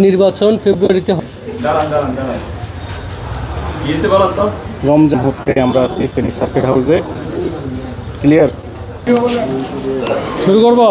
নির্বাচন ফেব্রুয়ারিতে রমজান হতে আমরা আছি ফেনী সার্কিট হাউসে। ক্লিয়ার, শুরু করব।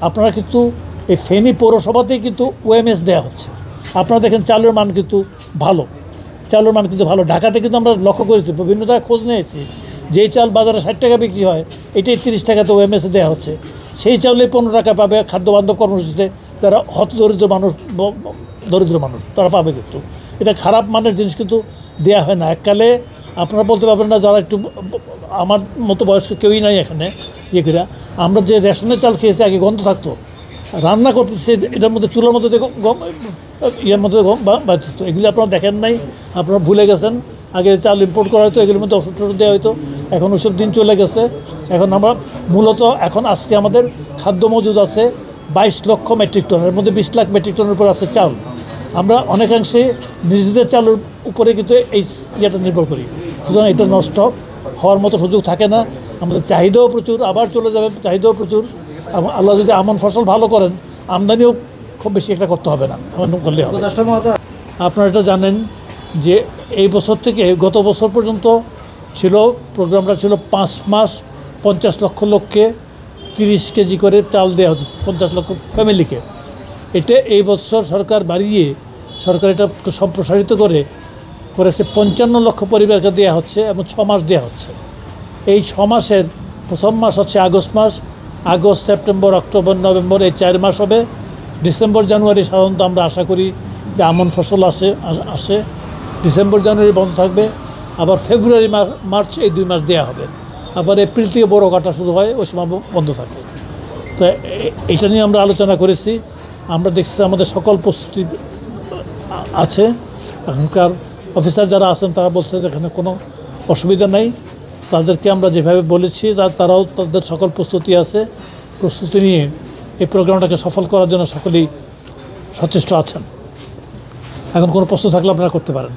আপনারা কিন্তু এই ফেনী পৌরসভাতেই কিন্তু ওএমএস দেওয়া হচ্ছে। আপনারা দেখেন চালের মান কিন্তু ভালো, চালের মান কিন্তু ভালো। ঢাকাতে কিন্তু আমরা লক্ষ্য করেছি, বিভিন্ন জায়গায় খোঁজ নিয়েছি, যেই চাল বাজারে 60 টাকা বিক্রি হয় এটাই 30 টাকাতে ওএমএসে দেওয়া হচ্ছে। সেই চাউলে 15 টাকা পাবে খাদ্য বান্ধব কর্মসূচিতে যারা দরিদ্র মানুষ তারা পাবে। কিন্তু এটা খারাপ মানের জিনিস কিন্তু দেওয়া হয় না। এককালে আপনারা বলতে পারবেন না, যারা একটু আমার মতো বয়স্ক কেউই নাই এখানে ইয়ে করে, আমরা যে রেশনের চাল খেয়েছি আগে গন্ধ থাকতো, রান্না করতেছে এটার মধ্যে চুলার মধ্যে ইয়ের মধ্যে বাড়তেছে। এগুলি আপনারা দেখেন নাই, আপনারা ভুলে গেছেন। আগে চাল ইম্পোর্ট করা হতো, এগুলির মধ্যে ওষুধ টষুধ দেওয়া হতো। এখন ওইসব দিন চলে গেছে। এখন আমরা মূলত এখন আজকে আমাদের খাদ্য মজুদ আছে 22 লক্ষ মেট্রিক টন, এর মধ্যে 20 লাখ মেট্রিক টনের উপর আছে চাল। আমরা অনেকাংশে নিজেদের চালের উপরে কিন্তু এই ইয়েটা নির্ভর করি। সুতরাং এটা নষ্ট হওয়ার মতো সুযোগ থাকে না। আমাদের চাহিদাও প্রচুর, আবার চলে যাবে, চাহিদাও প্রচুর। আল্লাহ যদি আমন ফসল ভালো করেন, আমদানিও খুব বেশি একটা করতে হবে না, আমদানি করলে হবে। আপনারা এটা জানেন যে এই বছর থেকে গত বছর পর্যন্ত ছিল প্রোগ্রামটা ছিল 5 মাস 50 লক্ষ লোককে 30 কেজি করে চাল দেওয়া হতো, 50 লক্ষ ফ্যামিলিকে। এটা এই বছর সরকার বাড়িয়ে সরকার এটা সম্প্রসারিত করেছে 55 লক্ষ পরিবারকে দেওয়া হচ্ছে এবং 6 মাস দেওয়া হচ্ছে। এই 6 মাসের প্রথম মাস হচ্ছে আগস্ট মাস, আগস্ট সেপ্টেম্বর অক্টোবর নভেম্বর এই 4 মাস হবে। ডিসেম্বর জানুয়ারি সাধারণত আমরা আশা করি যে আমন ফসল আসে। ডিসেম্বর জানুয়ারি বন্ধ থাকবে, আবার ফেব্রুয়ারি মার্চ এই 2 মাস দেওয়া হবে। আবার এপ্রিল থেকে বড় কাটা শুরু হয়, ওই সময় বন্ধ থাকে। তো এটা নিয়ে আমরা আলোচনা করেছি। আমরা দেখছি আমাদের সকল প্রস্তুতি আছে। এখনকার অফিসার যারা আছেন তারা বলছে যে এখানে কোনো অসুবিধা নাই। তাদেরকে আমরা যেভাবে বলেছি তারাও তাদের সকল প্রস্তুতি আছে। প্রস্তুতি নিয়ে এই প্রোগ্রামটাকে সফল করার জন্য সকলেই সচেষ্ট আছেন। এখন কোনো প্রশ্ন থাকলে আপনারা করতে পারেন।